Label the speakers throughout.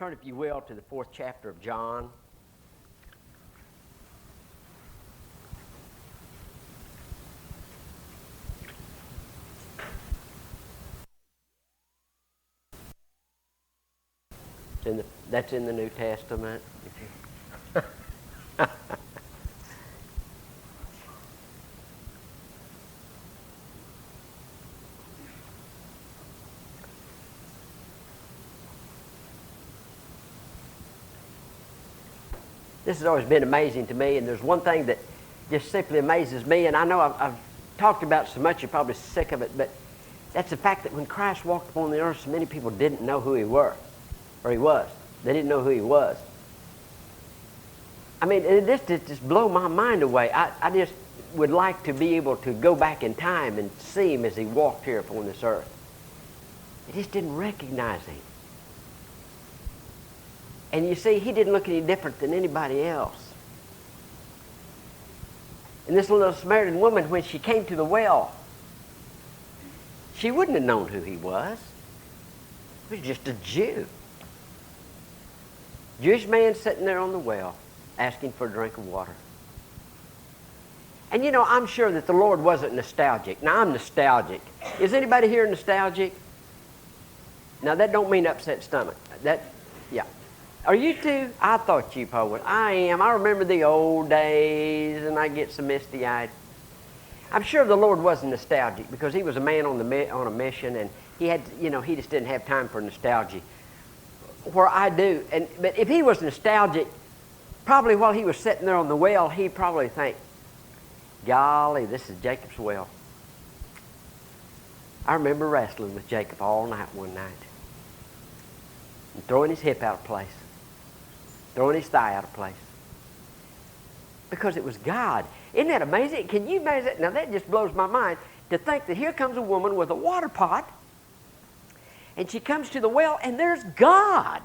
Speaker 1: Turn, if you will, to the 4th chapter of John. That's in the New Testament. This has always been amazing to me, and there's one thing that just simply amazes me, and I know I've talked about it so much you're probably sick of it, but that's the fact that when Christ walked upon the earth, so many people didn't know who he was. They didn't know who he was. I mean, it just blow my mind away. I just would like to be able to go back in time and see him as he walked here upon this earth. They just didn't recognize him. And you see, he didn't look any different than anybody else. And this little Samaritan woman, when she came to the well, she wouldn't have known who he was. He was just a Jew. Jewish man sitting there on the well, asking for a drink of water. And you know, I'm sure that the Lord wasn't nostalgic. Now, I'm nostalgic. Is anybody here nostalgic? Now, that don't mean upset stomach. Yeah. Are you too? I thought you probably would. I am. I remember the old days, and I get some misty-eyed. I'm sure the Lord wasn't nostalgic because he was a man on a mission, and he had, he just didn't have time for nostalgia. Where I do, but if he was nostalgic, probably while he was sitting there on the well, he'd probably think, golly, this is Jacob's well. I remember wrestling with Jacob all night one night. And throwing his hip out of place. Throwing his thigh out of place. Because it was God. Isn't that amazing? Can you imagine that? Now that just blows my mind to think that here comes a woman with a water pot, and she comes to the well, and there's God.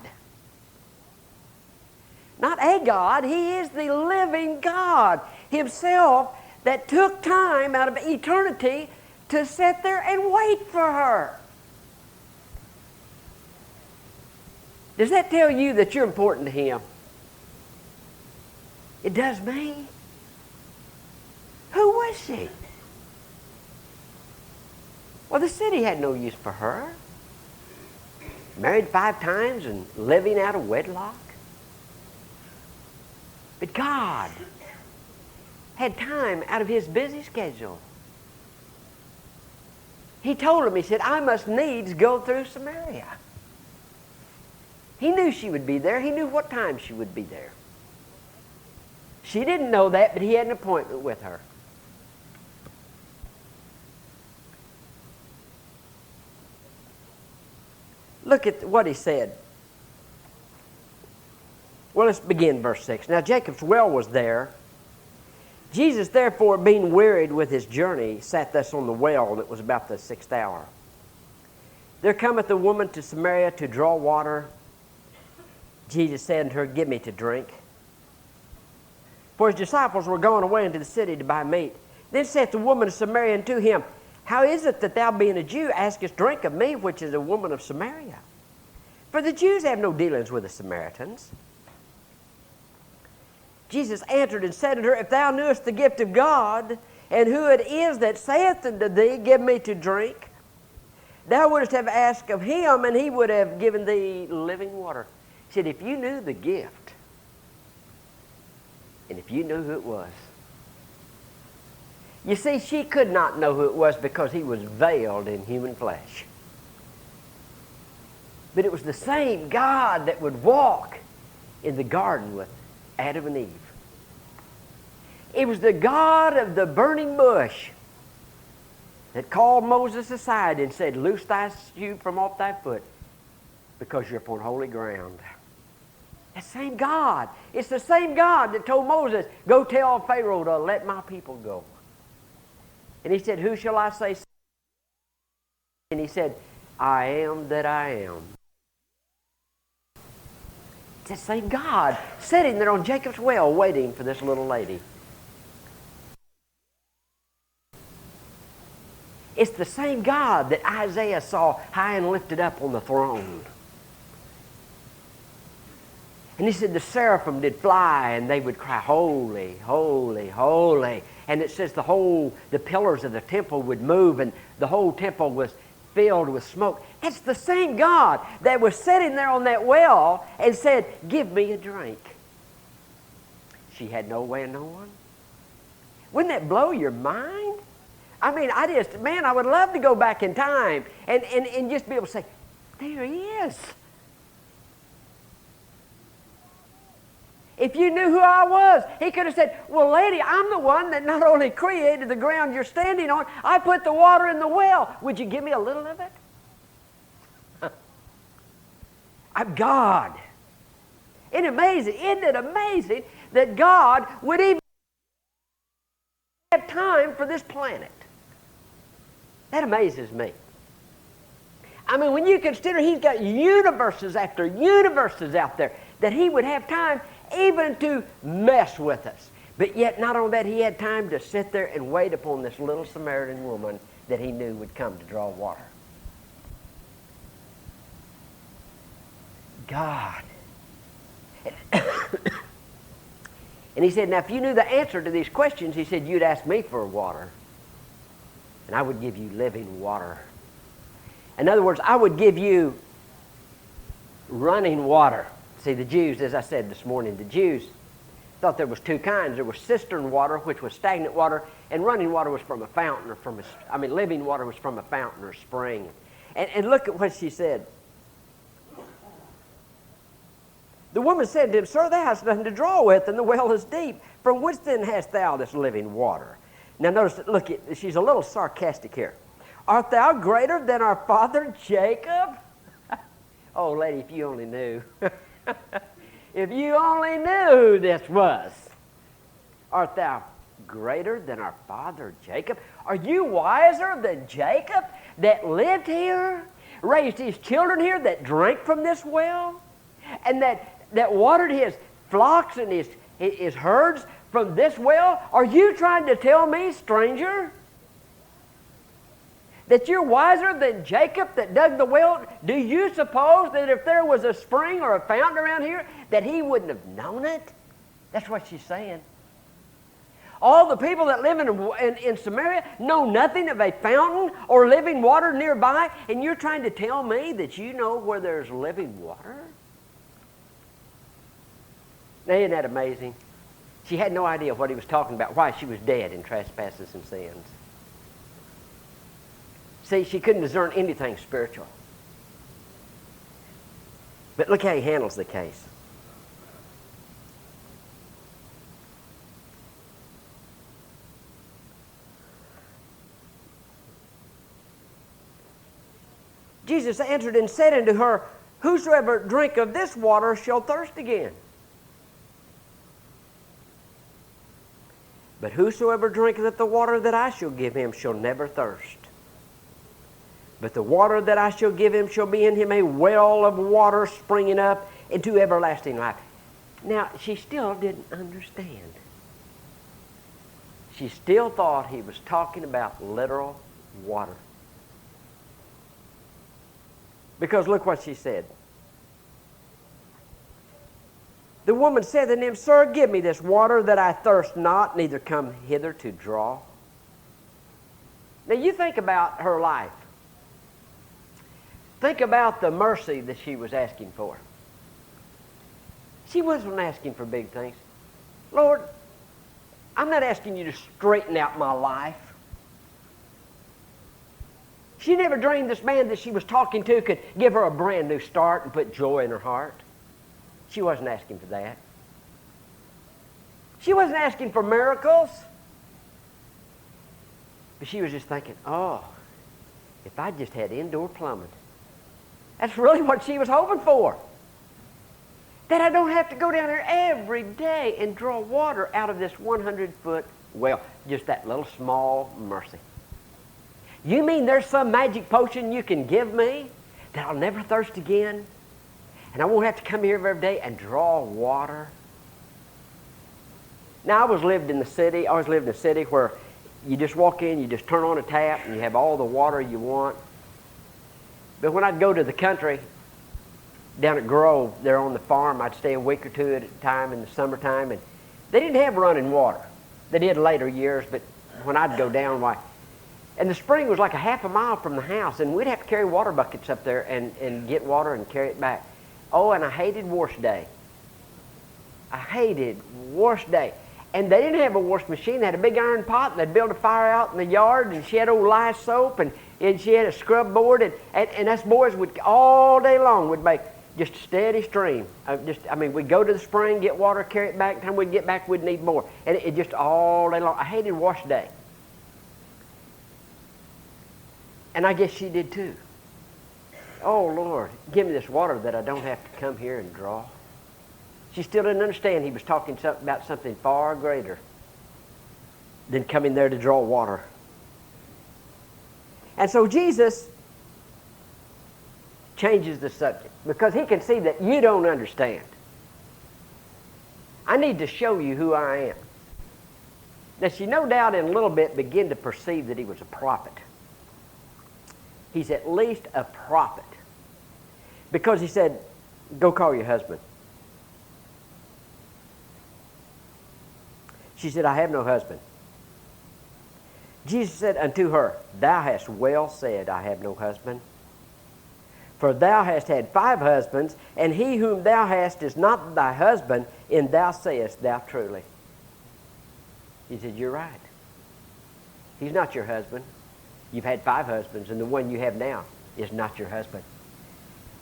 Speaker 1: Not a God. He is the living God himself that took time out of eternity to sit there and wait for her. Does that tell you that you're important to him? It does me. Who was she? Well, the city had no use for her. Married 5 times and living out of wedlock. But God had time out of his busy schedule. He told him, he said, I must needs go through Samaria. He knew she would be there. He knew what time she would be there. She didn't know that, but he had an appointment with her. Look at what he said. Well, let's begin verse 6. Now Jacob's well was there. Jesus, therefore, being wearied with his journey, sat thus on the well, and it was about the 6th hour. There cometh a woman to Samaria to draw water. Jesus said unto her, give me to drink. For his disciples were gone away into the city to buy meat. Then saith the woman of Samaria unto him, how is it that thou, being a Jew, askest drink of me, which is a woman of Samaria? For the Jews have no dealings with the Samaritans. Jesus answered and said unto her, if thou knewest the gift of God, and who it is that saith unto thee, give me to drink, thou wouldst have asked of him, and he would have given thee living water. He said, if you knew the gift, and if you knew who it was. You see, she could not know who it was because he was veiled in human flesh. But it was the same God that would walk in the garden with Adam and Eve. It was the God of the burning bush that called Moses aside and said, loose thy shoe from off thy foot, because you're upon holy ground. That same God. It's the same God that told Moses, go tell Pharaoh to let my people go. And he said, who shall I say? And he said, I am that I am. It's the same God sitting there on Jacob's well waiting for this little lady. It's the same God that Isaiah saw high and lifted up on the throne. And he said the seraphim did fly, and they would cry, holy, holy, holy. And it says the pillars of the temple would move, and the whole temple was filled with smoke. It's the same God that was sitting there on that well and said, give me a drink. She had no way of knowing. Wouldn't that blow your mind? I mean, I would love to go back in time and just be able to say, there he is. If you knew who I was, he could have said, well, lady, I'm the one that not only created the ground you're standing on, I put the water in the well. Would you give me a little of it? I'm God. Isn't it amazing that God would even have time for this planet? That amazes me. I mean, when you consider he's got universes after universes out there, that he would have time even to mess with us. But yet, not only that, he had time to sit there and wait upon this little Samaritan woman that he knew would come to draw water. God. And he said, now if you knew the answer to these questions, he said, you'd ask me for water. And I would give you living water. In other words, I would give you running water. See, the Jews, as I said this morning, the Jews thought there was two kinds. There was cistern water, which was stagnant water, and running water was from a fountain, or living water was from a fountain or a spring. And look at what she said. The woman said to him, sir, thou hast nothing to draw with, and the well is deep. From whence then hast thou this living water? Now notice, look, she's a little sarcastic here. Art thou greater than our father Jacob? Oh, lady, if you only knew. If you only knew who this was. Art thou greater than our father Jacob? Are you wiser than Jacob that lived here, raised his children here, that drank from this well, and that watered his flocks and his herds from this well? Are you trying to tell me, stranger, that you're wiser than Jacob that dug the well? Do you suppose that if there was a spring or a fountain around here that he wouldn't have known it? That's what she's saying. All the people that live in Samaria know nothing of a fountain or living water nearby, and you're trying to tell me that you know where there's living water? Now, isn't that amazing? She had no idea what he was talking about, why she was dead in trespasses and sins. See, she couldn't discern anything spiritual. But look how he handles the case. Jesus answered and said unto her, whosoever drink of this water shall thirst again. But whosoever drinketh of the water that I shall give him shall never thirst. But the water that I shall give him shall be in him a well of water springing up into everlasting life. Now, she still didn't understand. She still thought he was talking about literal water. Because look what she said. The woman said to him, sir, give me this water that I thirst not, neither come hither to draw. Now you think about her life. Think about the mercy that she was asking for. She wasn't asking for big things. Lord, I'm not asking you to straighten out my life. She never dreamed this man that she was talking to could give her a brand new start and put joy in her heart. She wasn't asking for that. She wasn't asking for miracles. But she was just thinking, oh, if I just had indoor plumbing. That's really what she was hoping for. That I don't have to go down there every day and draw water out of this 100-foot well. Just that little small mercy. You mean there's some magic potion you can give me that I'll never thirst again? And I won't have to come here every day and draw water? Now, I always lived in a city where you just walk in, you just turn on a tap, and you have all the water you want. But when I'd go to the country, down at Grove, there on the farm. I'd stay a week or two at a time in the summertime, and they didn't have running water. They did later years, but when I'd go down, why? And the spring was like a half a mile from the house, and we'd have to carry water buckets up there and get water and carry it back. Oh, and I hated wash day. I hated wash day. And they didn't have a wash machine. They had a big iron pot, and they'd build a fire out in the yard, and she had old lye soap, and she had a scrub board, and us boys would, all day long, would make just a steady stream. We'd go to the spring, get water, carry it back. By the time we'd get back, we'd need more. And it just all day long. I hated wash day. And I guess she did too. Oh, Lord, give me this water that I don't have to come here and draw. She still didn't understand he was talking about something far greater than coming there to draw water. And so Jesus changes the subject because he can see that you don't understand. I need to show you who I am. Now, she no doubt in a little bit began to perceive that he was a prophet. He's at least a prophet. Because he said, go call your husband. She said, I have no husband. Jesus said unto her, thou hast well said, I have no husband. For thou hast had 5 husbands, and he whom thou hast is not thy husband, and thou sayest thou truly. He said, you're right. He's not your husband. You've had 5 husbands, and the one you have now is not your husband.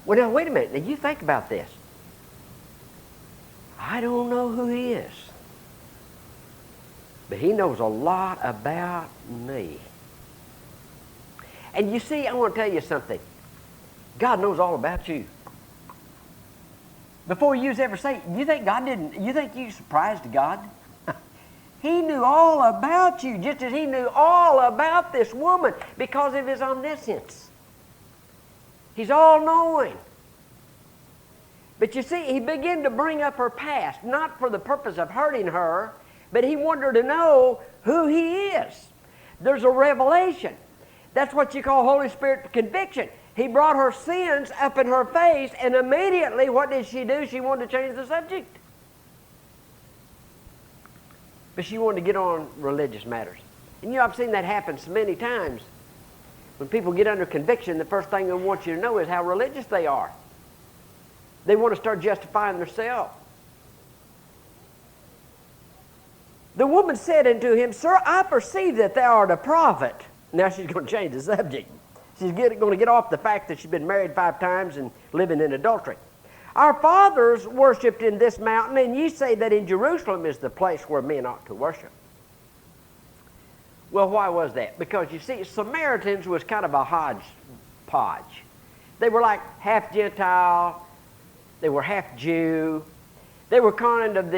Speaker 1: Well, now, wait a minute. Now, you think about this. I don't know who he is. But he knows a lot about me. And you see, I want to tell you something. God knows all about you. Before you ever say, you think you surprised God? He knew all about you, just as he knew all about this woman because of his omniscience. He's all-knowing. But you see, he began to bring up her past, not for the purpose of hurting her, but he wanted her to know who he is. There's a revelation. That's what you call Holy Spirit conviction. He brought her sins up in her face, and immediately, what did she do? She wanted to change the subject. But she wanted to get on religious matters. And you know, I've seen that happen so many times. When people get under conviction, the first thing they want you to know is how religious they are. They want to start justifying themselves. The woman said unto him, Sir, I perceive that thou art a prophet. Now she's going to change the subject. She's going to get off the fact that she's been married 5 times and living in adultery. Our fathers worshipped in this mountain, and ye say that in Jerusalem is the place where men ought to worship. Well, why was that? Because you see, Samaritans was kind of a hodgepodge. They were like half Gentile. They were half Jew. They were kind of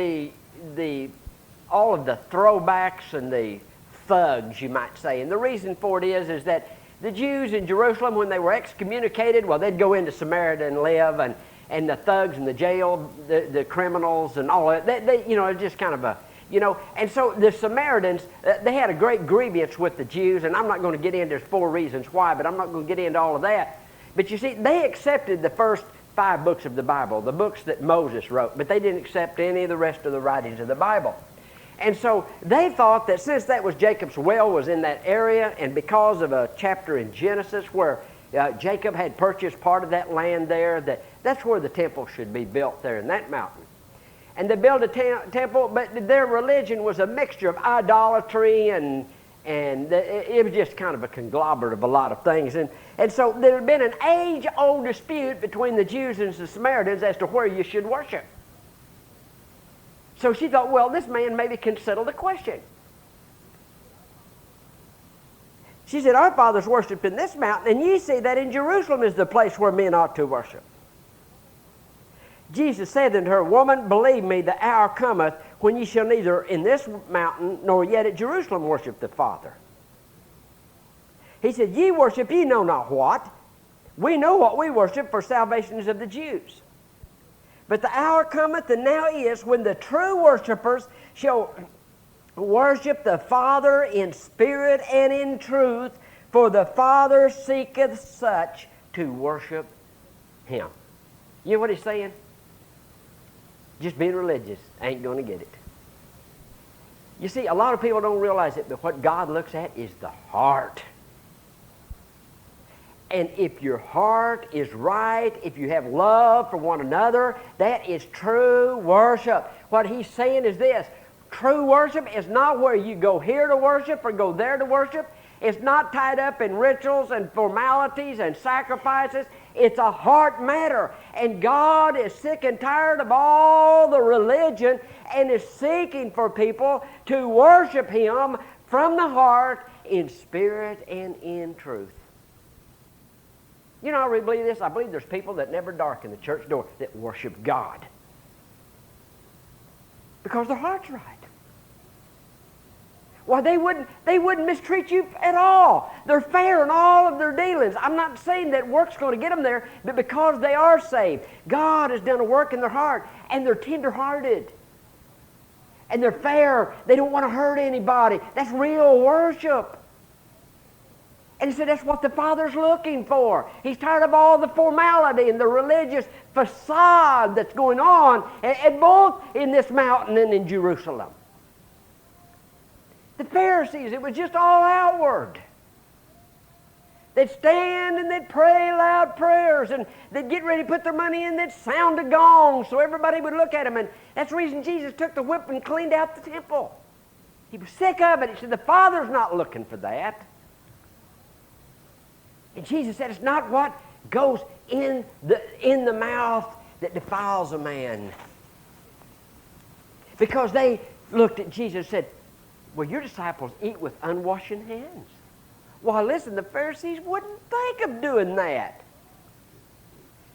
Speaker 1: all of the throwbacks and the thugs, you might say. And the reason for it is that the Jews in Jerusalem, when they were excommunicated, well, they'd go into Samaria and live, and the thugs in the jail, the criminals and all that, they just kind of a, and so the Samaritans, they had a great grievance with the Jews, and I'm not going to get into 4 reasons why, but I'm not going to get into all of that. But you see, they accepted the first 5 books of the Bible, the books that Moses wrote, but they didn't accept any of the rest of the writings of the Bible. And so they thought that since that was Jacob's well was in that area, and because of a chapter in Genesis where Jacob had purchased part of that land there, that's where the temple should be built there in that mountain. And they built a temple, but their religion was a mixture of idolatry and it was just kind of a conglomerate of a lot of things. And so there had been an age-old dispute between the Jews and the Samaritans as to where you should worship. So she thought, well, this man maybe can settle the question. She said, our fathers worshipped in this mountain, and ye say that in Jerusalem is the place where men ought to worship. Jesus said unto her, Woman, believe me, the hour cometh when ye shall neither in this mountain nor yet at Jerusalem worship the Father. He said, Ye worship ye know not what. We know what we worship, for salvation is of the Jews. But the hour cometh, and now is, when the true worshipers shall worship the Father in spirit and in truth, for the Father seeketh such to worship him. You know what he's saying? Just being religious ain't going to get it. You see, a lot of people don't realize it, but what God looks at is the heart. And if your heart is right, if you have love for one another, that is true worship. What he's saying is this: true worship is not where you go here to worship or go there to worship. It's not tied up in rituals and formalities and sacrifices. It's a heart matter. And God is sick and tired of all the religion and is seeking for people to worship Him from the heart in spirit and in truth. You know, I really believe this. I believe there's people that never darken the church door that worship God because their heart's right. Why, they wouldn't mistreat you at all. They're fair in all of their dealings. I'm not saying that work's going to get them there, but because they are saved, God has done a work in their heart, and they're tender-hearted. And they're fair. They don't want to hurt anybody. That's real worship. And he said that's what the Father's looking for. He's tired of all the formality and the religious facade that's going on, and both in this mountain and in Jerusalem. The Pharisees, it was just all outward. They'd stand and they'd pray loud prayers, and they'd get ready to put their money in, they'd sound a gong so everybody would look at them. And that's the reason Jesus took the whip and cleaned out the temple. He was sick of it. He said, the Father's not looking for that. And Jesus said, it's not what goes in the mouth that defiles a man. Because they looked at Jesus and said, well, your disciples eat with unwashed hands. Well, listen, the Pharisees wouldn't think of doing that.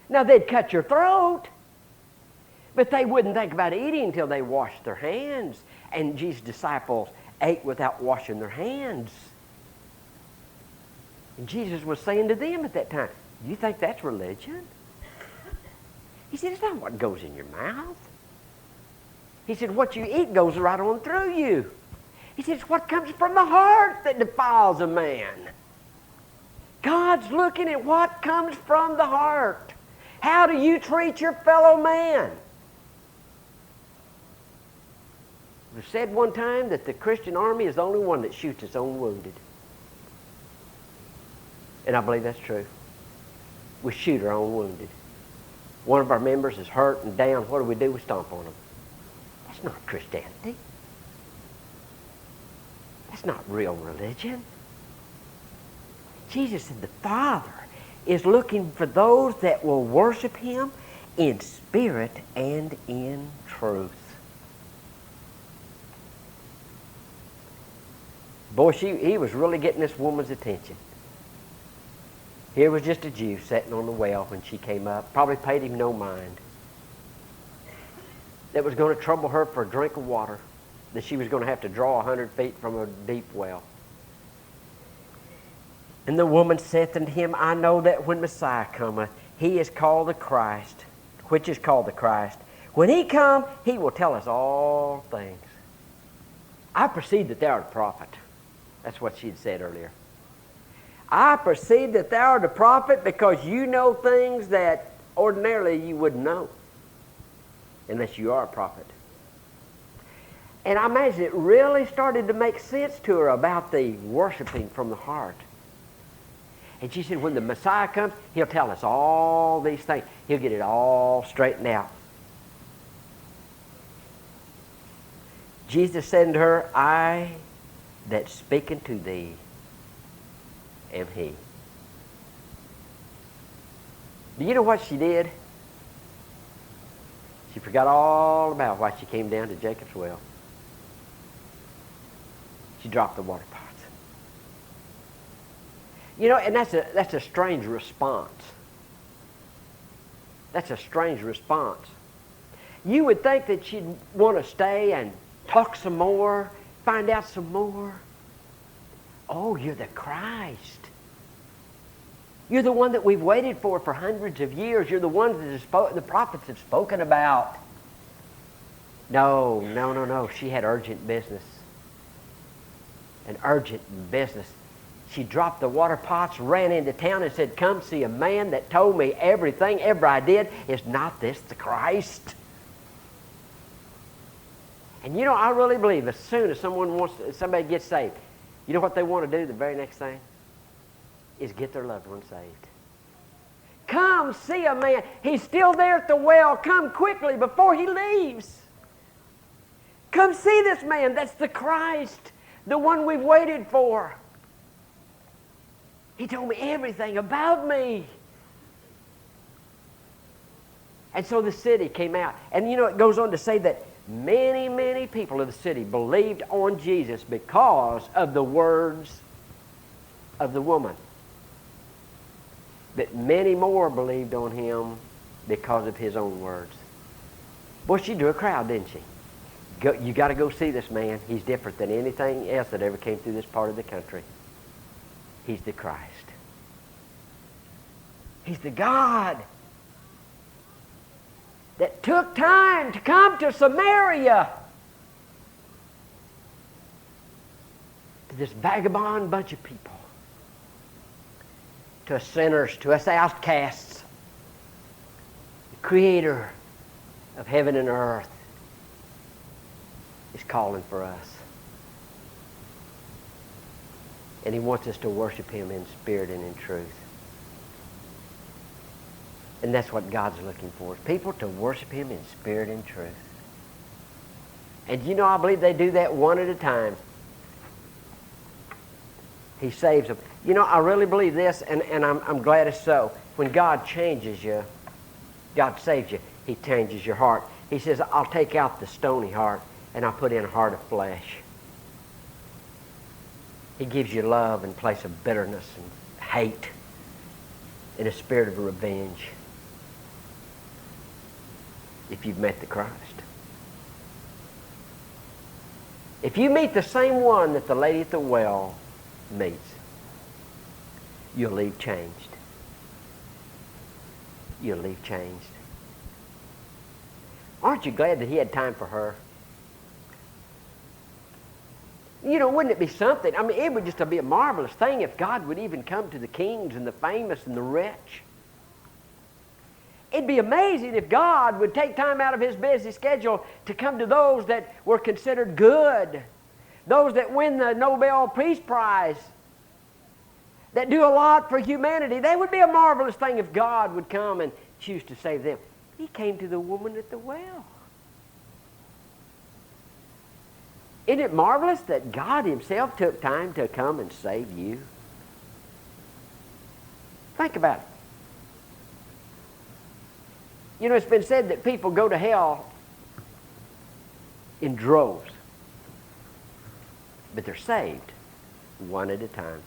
Speaker 1: Now, they'd cut your throat, but they wouldn't think about eating until they washed their hands. And Jesus' disciples ate without washing their hands. And Jesus was saying to them at that time, you think that's religion? He said, it's not what goes in your mouth. He said, what you eat goes right on through you. He says, what comes from the heart that defiles a man. God's looking at what comes from the heart. How do you treat your fellow man? It was said one time that the Christian army is the only one that shoots its own wounded. And I believe that's true. We shoot our own wounded. One of our members is hurt and down. What do? We stomp on them. That's not Christianity. That's not real religion. Jesus said the Father is looking for those that will worship Him in spirit and in truth. Boy, he was really getting this woman's attention. Here was just a Jew sitting on the well when she came up. Probably paid him no mind. That was going to trouble her for a drink of water that she was going to have to draw 100 feet from a deep well. And the woman saith unto him, I know that when Messiah cometh, he is called the Christ, which is called the Christ. When he come, he will tell us all things. I perceive that thou art a prophet. That's what she had said earlier. I perceive that thou art a prophet because you know things that ordinarily you wouldn't know unless you are a prophet. And I imagine it really started to make sense to her about the worshiping from the heart. And she said, when the Messiah comes, he'll tell us all these things. He'll get it all straightened out. Jesus said unto her, I that speak unto thee am he. Do you know what she did? She forgot all about why she came down to Jacob's well. She dropped the water pots. You know, and that's a strange response. That's a strange response. You would think that she'd want to stay and talk some more, find out some more. Oh, you're the Christ. You're the one that we've waited for hundreds of years. You're the one that the prophets have spoken about. No. She had urgent business. An urgent business. She dropped the water pots, ran into town and said, come see a man that told me everything ever I did. Is not this the Christ? And you know, I really believe as soon as somebody gets saved, you know what they want to do the very next thing? Is get their loved one saved. Come see a man. He's still there at the well. Come quickly before he leaves. Come see this man. That's the Christ, the one we've waited for. He told me everything about me. And so the city came out. And you know, it goes on to say that many, many people of the city believed on Jesus because of the words of the woman. But many more believed on him because of his own words. Boy, she drew a crowd, didn't she? You got to go see this man. He's different than anything else that ever came through this part of the country. He's the Christ. He's the God that took time to come to Samaria, to this vagabond bunch of people, to us sinners, to us outcasts. The Creator of heaven and earth is calling for us. And he wants us to worship him in spirit and in truth. And that's what God's looking for, is people to worship him in spirit and truth. And you know, I believe they do that one at a time. He saves them. You know, I really believe this, and I'm glad it's so. When God changes you, God saves you, he changes your heart. He says, I'll take out the stony heart and I'll put in a heart of flesh. He gives you love in place of bitterness and hate and a spirit of revenge. If you've met the Christ. If you meet the same one that the lady at the well meets, you'll leave changed. You'll leave changed. Aren't you glad that he had time for her? You know, wouldn't it be something? I mean, it would just be a marvelous thing if God would even come to the kings and the famous and the rich. It'd be amazing if God would take time out of his busy schedule to come to those that were considered good, those that win the Nobel Peace Prize, that do a lot for humanity. That would be a marvelous thing if God would come and choose to save them. He came to the woman at the well. Isn't it marvelous that God himself took time to come and save you? Think about it. You know, it's been said that people go to hell in droves, but they're saved one at a time.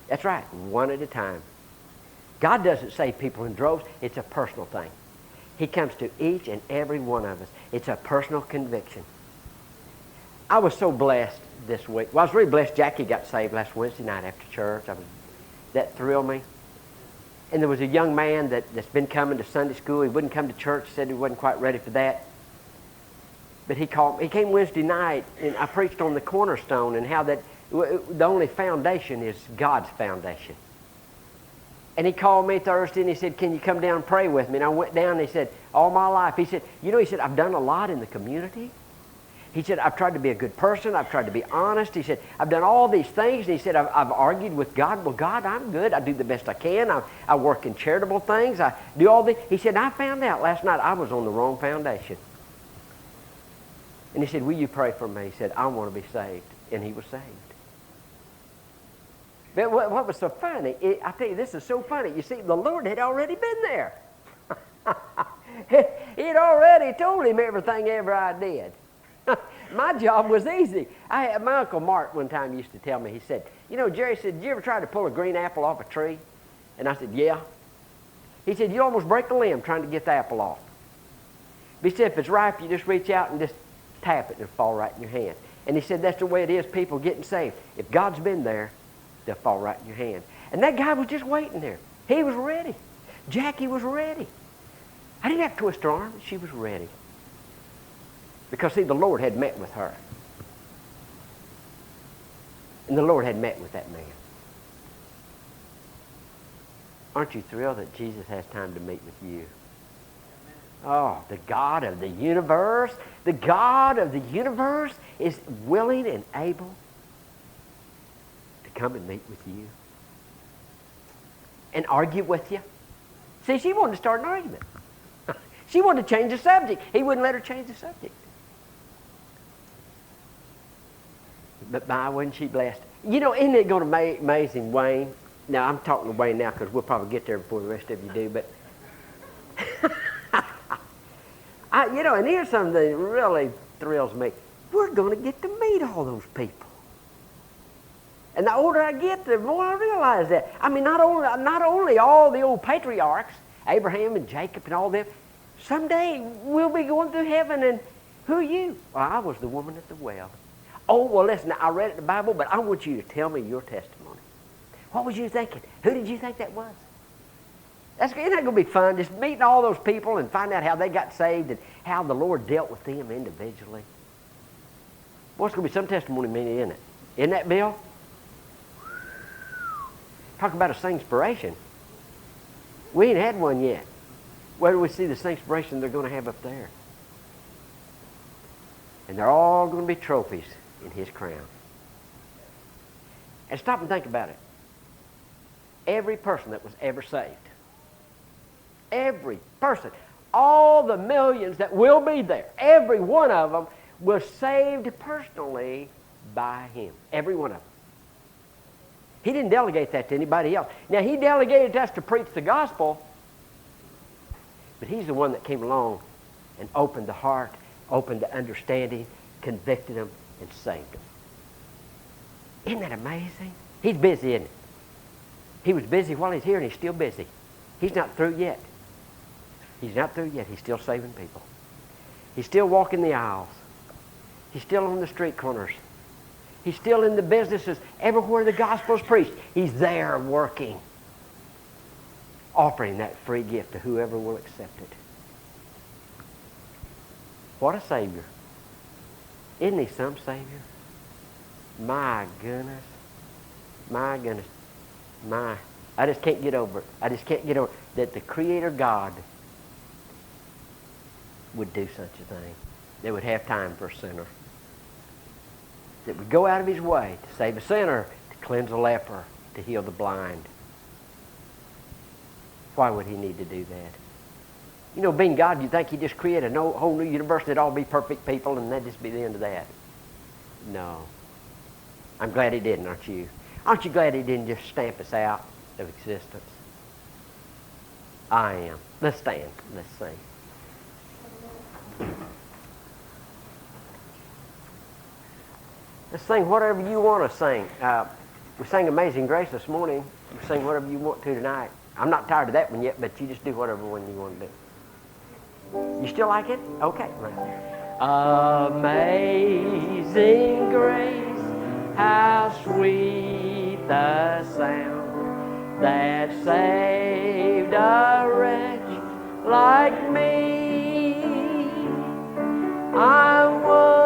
Speaker 1: That's right, one at a time. God doesn't save people in droves. It's a personal thing. He comes to each and every one of us. It's a personal conviction. I was so blessed this week. Well, I was really blessed Jackie got saved last Wednesday night after church. That thrilled me. And there was a young man that's been coming to Sunday school. He wouldn't come to church. He said he wasn't quite ready for that. But he came Wednesday night, and I preached on the cornerstone and how that the only foundation is God's foundation. And he called me Thursday and he said, can you come down and pray with me? And I went down and he said, all my life. He said, I've done a lot in the community. He said, I've tried to be a good person. I've tried to be honest. He said, I've done all these things. And he said, I've argued with God. Well, God, I'm good. I do the best I can. I work in charitable things. I do all this. He said, I found out last night I was on the wrong foundation. And he said, will you pray for me? He said, I want to be saved. And he was saved. But what was so funny, I tell you, this is so funny. You see, the Lord had already been there. He had already told him everything ever I did. My job was easy. My Uncle Mark one time used to tell me, he said, Jerry said, did you ever try to pull a green apple off a tree? And I said, yeah. He said, you almost break a limb trying to get the apple off. But he said, if it's ripe, you just reach out and just tap it and it'll fall right in your hand. And he said, that's the way it is, people getting saved. If God's been there, they'll fall right in your hand. And that guy was just waiting there. He was ready. Jackie was ready. I didn't have to twist her arm. She was ready. Because, see, the Lord had met with her. And the Lord had met with that man. Aren't you thrilled that Jesus has time to meet with you? Oh, the God of the universe is willing and able to come and meet with you and argue with you. See, she wanted to start an argument. She wanted to change the subject. He wouldn't let her change the subject. But my, wasn't she blessed? You know, isn't it going to amazing, Wayne? Now, I'm talking to Wayne now because we'll probably get there before the rest of you do, but you know, and here's something that really thrills me. We're going to get to meet all those people. And the older I get, the more I realize that. I mean, not only all the old patriarchs, Abraham and Jacob and all them, someday we'll be going through heaven, and who are you? Well, I was the woman at the well. Oh, well, listen, I read it in the Bible, but I want you to tell me your testimony. What was you thinking? Who did you think that was? Isn't that going to be fun, just meeting all those people and find out how they got saved and how the Lord dealt with them individually? Well, it's going to be some testimony meeting, isn't it? Isn't that, Bill? Talk about a singspiration. We ain't had one yet. Where do we see the singspiration they're going to have up there? And they're all going to be trophies in His crown. And stop and think about it. Every person that was ever saved, every person, all the millions that will be there, every one of them was saved personally by Him. Every one of them. He didn't delegate that to anybody else. Now, He delegated us to preach the gospel, but He's the one that came along and opened the heart, opened the understanding, convicted them, and saved them. Isn't that amazing? He's busy, isn't he? He was busy while He's here, and He's still busy. He's not through yet. He's not through yet. He's still saving people. He's still walking the aisles. He's still on the street corners. He's still in the businesses. Everywhere the gospel is preached, He's there working, offering that free gift to whoever will accept it. What a Savior. Isn't He some Savior? My goodness. My goodness. I just can't get over it. I just can't get over it that the Creator God would do such a thing. That would have time for a sinner. That would go out of His way to save a sinner, to cleanse a leper, to heal the blind. Why would He need to do that? You know, being God, you'd think He'd just create a whole new universe that'd all be perfect people and that'd just be the end of that. No. I'm glad He didn't, aren't you? Aren't you glad He didn't just stamp us out of existence? I am. Let's stand. Let's sing. Let's sing whatever you want to sing. We sang Amazing Grace this morning. You sing whatever you want to tonight. I'm not tired of that one yet, but you just do whatever one you want to do. You still like it? Okay. Amazing grace, how sweet the sound that saved a wretch like me. I was